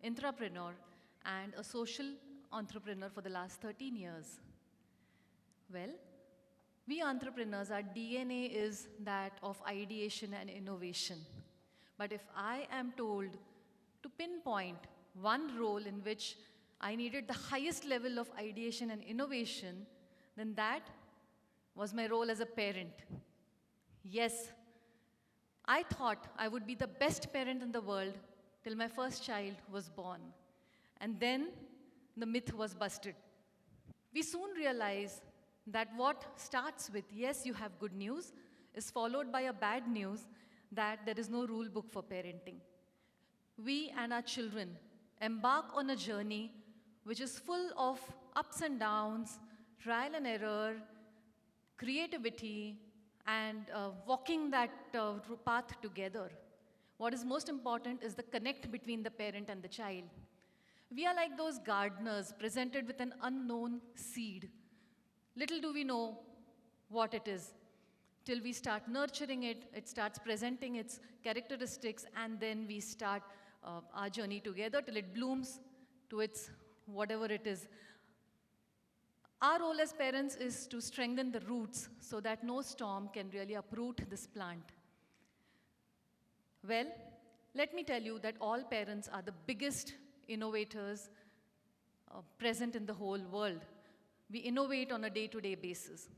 intrapreneur, and a social entrepreneur for the last 13 years. Well, we entrepreneurs, our DNA is that of ideation and innovation. But if I am told to pinpoint one role in which I needed the highest level of ideation and innovation, then that was my role as a parent. Yes, I thought I would be the best parent in the world till my first child was born. And then the myth was busted. We soon realized that what starts with, yes, you have good news, is followed by a bad news that there is no rule book for parenting. We and our children embark on a journey which is full of ups and downs, trial and error, creativity, and walking that path together. What is most important is the connect between the parent and the child. We are like those gardeners presented with an unknown seed. Little do we know what it is. Till we start nurturing it, it starts presenting its characteristics, and then we start our journey together till it blooms to its whatever it is. Our role as parents is to strengthen the roots so that no storm can really uproot this plant. Well, let me tell you that all parents are the biggest innovators present in the whole world. We innovate on a day-to-day basis.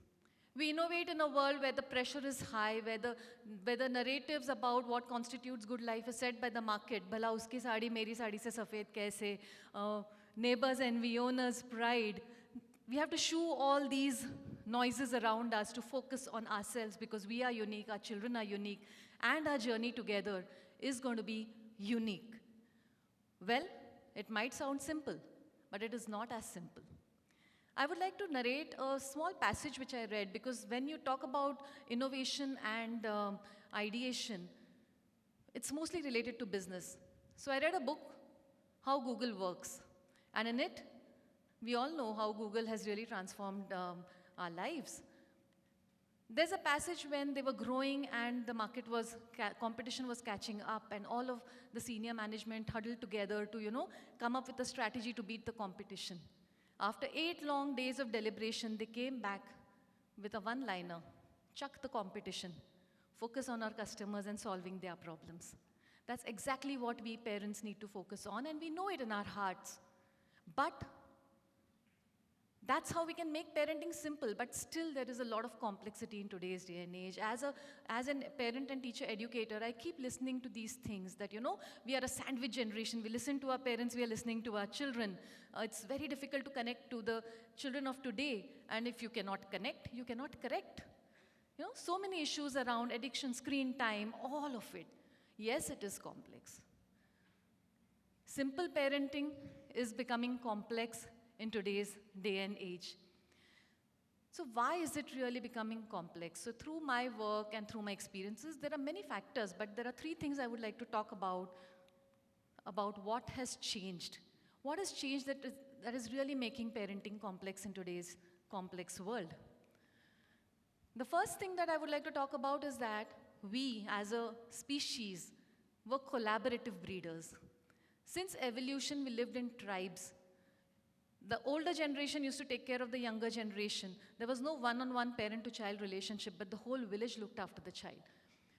We innovate in a world where the pressure is high, where the narratives about what constitutes good life is set by the market. Bhala uski saadi, meri saadi se safed kaise, neighbors envy, owners pride. We have to shoo all these noises around us to focus on ourselves because we are unique, our children are unique, and our journey together is going to be unique. Well, it might sound simple, but it is not as simple. I would like to narrate a small passage which I read because when you talk about innovation and ideation, it's mostly related to business. So I read a book, How Google Works, and in it, we all know how Google has really transformed our lives. There's a passage when they were growing and the market was, competition was catching up, and all of the senior management huddled together to, come up with a strategy to beat the competition. After 8 long days of deliberation, they came back with a one-liner: chuck the competition, focus on our customers and solving their problems. That's exactly what we parents need to focus on, and we know it in our hearts. But that's how we can make parenting simple, but still there is a lot of complexity in today's day and age. As a parent and teacher educator, I keep listening to these things that, we are a sandwich generation. We listen to our parents, we are listening to our children. It's very difficult to connect to the children of today. And if you cannot connect, you cannot correct. So many issues around addiction, screen time, all of it. Yes, it is complex. Simple parenting is becoming complex in today's day and age. So why is it really becoming complex? So through my work and through my experiences, there are many factors, but there are 3 things I would like to talk about what has changed. What has changed that is really making parenting complex in today's complex world? The first thing that I would like to talk about is that we, as a species, were collaborative breeders. Since evolution, we lived in tribes. The older generation used to take care of the younger generation. There was no one-on-one parent-to-child relationship, but the whole village looked after the child.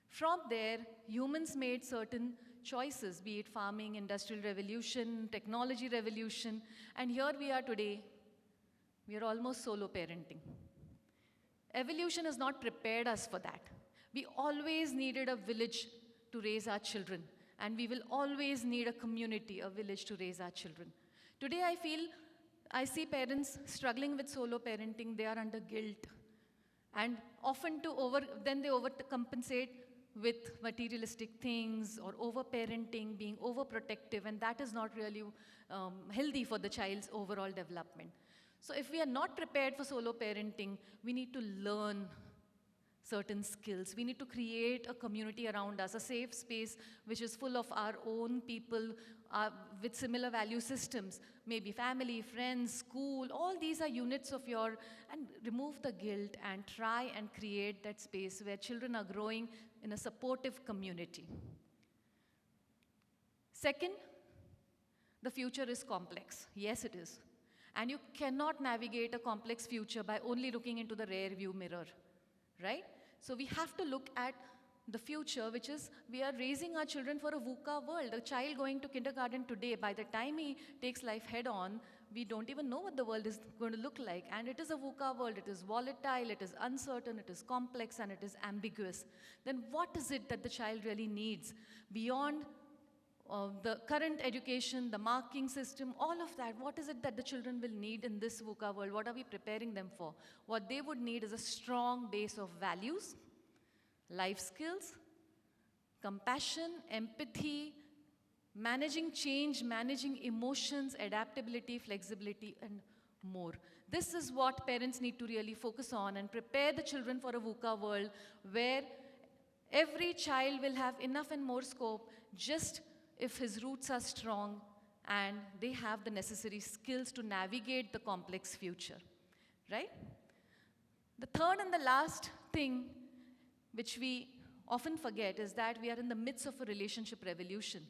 From there, humans made certain choices, be it farming, industrial revolution, technology revolution, and here we are today. We are almost solo parenting. Evolution has not prepared us for that. We always needed a village to raise our children, and we will always need a community, a village to raise our children. Today, I see parents struggling with solo parenting. They are under guilt. And often then they overcompensate with materialistic things or over-parenting, being overprotective, and that is not really healthy for the child's overall development. So if we are not prepared for solo parenting, we need to learn certain skills. We need to create a community around us, a safe space which is full of our own people with similar value systems, maybe family, friends, school, all these are units of and remove the guilt and try and create that space where children are growing in a supportive community. Second, The future is complex. Yes, it is. And you cannot navigate a complex future by only looking into the rear view mirror, right? So we have to look at the future, which is we are raising our children for a VUCA world. A child going to kindergarten today, by the time he takes life head on, we don't even know what the world is going to look like. And it is a VUCA world. It is volatile, it is uncertain, it is complex, and it is ambiguous. Then what is it that the child really needs beyond the current education, the marking system, all of that? What is it that the children will need in this VUCA world? What are we preparing them for? What they would need is a strong base of values, life skills, compassion, empathy, managing change, managing emotions, adaptability, flexibility, and more. This is what parents need to really focus on and prepare the children for a VUCA world where every child will have enough and more scope just if his roots are strong and they have the necessary skills to navigate the complex future, right? The third and the last thing which we often forget is that we are in the midst of a relationship revolution.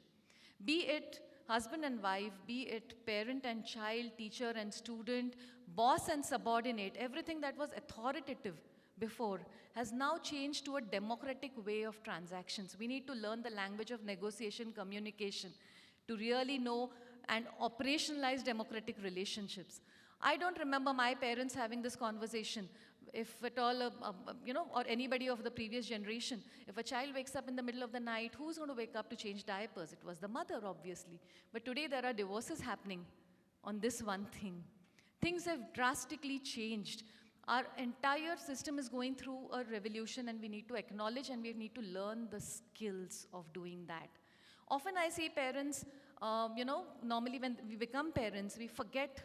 Be it husband and wife, be it parent and child, teacher and student, boss and subordinate, everything that was authoritative before has now changed to a democratic way of transactions. We need to learn the language of negotiation, communication, to really know and operationalize democratic relationships. I don't remember my parents having this conversation. If at all, or anybody of the previous generation, if a child wakes up in the middle of the night, who's going to wake up to change diapers? It was the mother, obviously. But today there are divorces happening on this one thing. Things have drastically changed. Our entire system is going through a revolution, and we need to acknowledge and we need to learn the skills of doing that. Often I see parents, normally when we become parents, we forget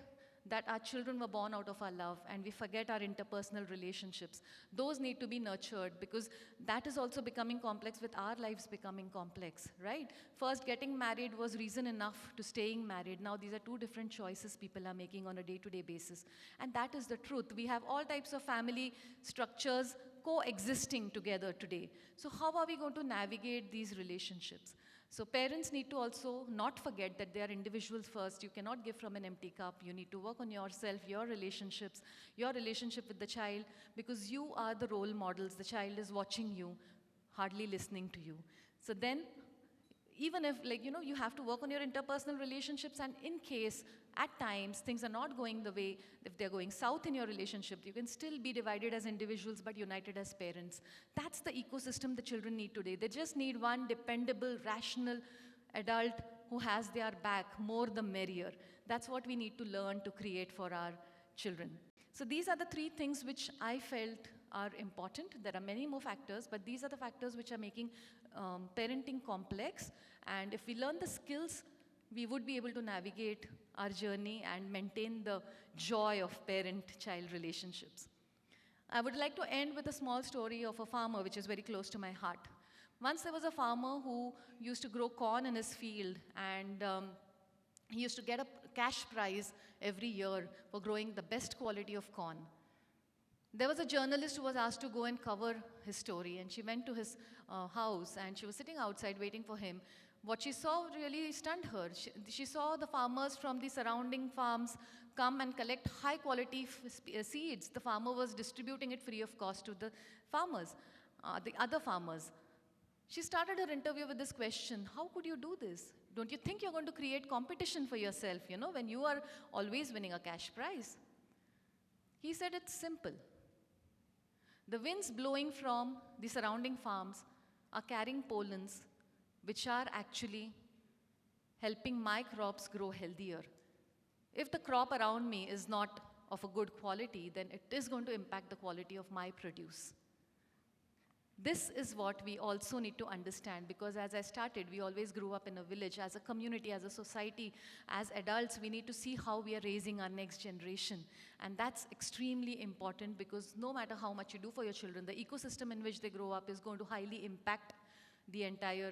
that our children were born out of our love, and we forget our interpersonal relationships. Those need to be nurtured, because that is also becoming complex with our lives becoming complex, right? First, getting married was reason enough to staying married. Now these are two different choices people are making on a day-to-day basis. And that is the truth. We have all types of family structures coexisting together today. So how are we going to navigate these relationships? So parents need to also not forget that they are individuals first. You cannot give from an empty cup. You need to work on yourself, your relationships, your relationship with the child, because you are the role models. The child is watching you, hardly listening to you. So then, even if, you have to work on your interpersonal relationships, and in case, at times, things are not going the way, if they're going south in your relationship, you can still be divided as individuals but united as parents. That's the ecosystem the children need today. They just need one dependable, rational adult who has their back, more the merrier. That's what we need to learn to create for our children. So these are the three things which I felt are important. There are many more factors, but these are the factors which are making parenting complex. And if we learn the skills, we would be able to navigate our journey and maintain the joy of parent-child relationships. I would like to end with a small story of a farmer, which is very close to my heart. Once there was a farmer who used to grow corn in his field, and he used to get a cash prize every year for growing the best quality of corn. There was a journalist who was asked to go and cover his story, and she went to his house, and she was sitting outside waiting for him. What she saw really stunned her. She saw the farmers from the surrounding farms come and collect high quality seeds. The farmer was distributing it free of cost to the farmers, the other farmers. She started her interview with this question: how could you do this? Don't you think you're going to create competition for yourself, when you are always winning a cash prize? He said it's simple. The winds blowing from the surrounding farms are carrying pollens which are actually helping my crops grow healthier. If the crop around me is not of a good quality, then it is going to impact the quality of my produce. This is what we also need to understand, because as I started, we always grew up in a village. As a community, as a society, as adults, we need to see how we are raising our next generation. And that's extremely important, because no matter how much you do for your children, the ecosystem in which they grow up is going to highly impact the entire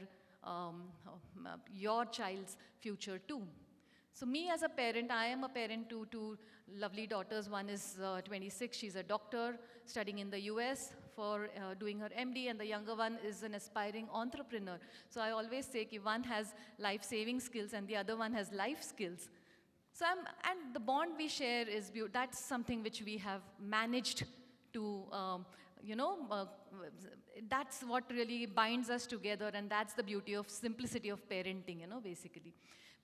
your child's future too. So me as a parent, I am a parent to two lovely daughters. One is 26, she's a doctor studying in the US for doing her MD, and the younger one is an aspiring entrepreneur. So I always say that one has life-saving skills and the other one has life skills. So and the bond we share is, that's something which we have managed to, that's what really binds us together, and that's the beauty of simplicity of parenting, basically.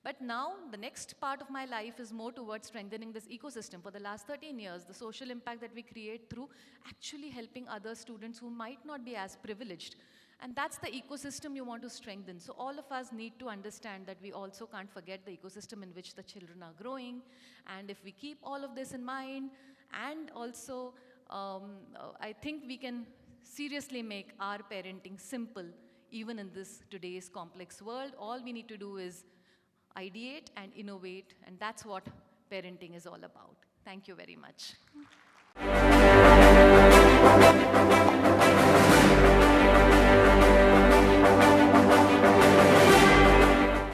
But now, the next part of my life is more towards strengthening this ecosystem. For the last 13 years, the social impact that we create through actually helping other students who might not be as privileged. And that's the ecosystem you want to strengthen. So all of us need to understand that we also can't forget the ecosystem in which the children are growing. And if we keep all of this in mind, and also, I think we can seriously make our parenting simple, even in this today's complex world. All we need to do is ideate and innovate, and that's what parenting is all about. Thank you very much.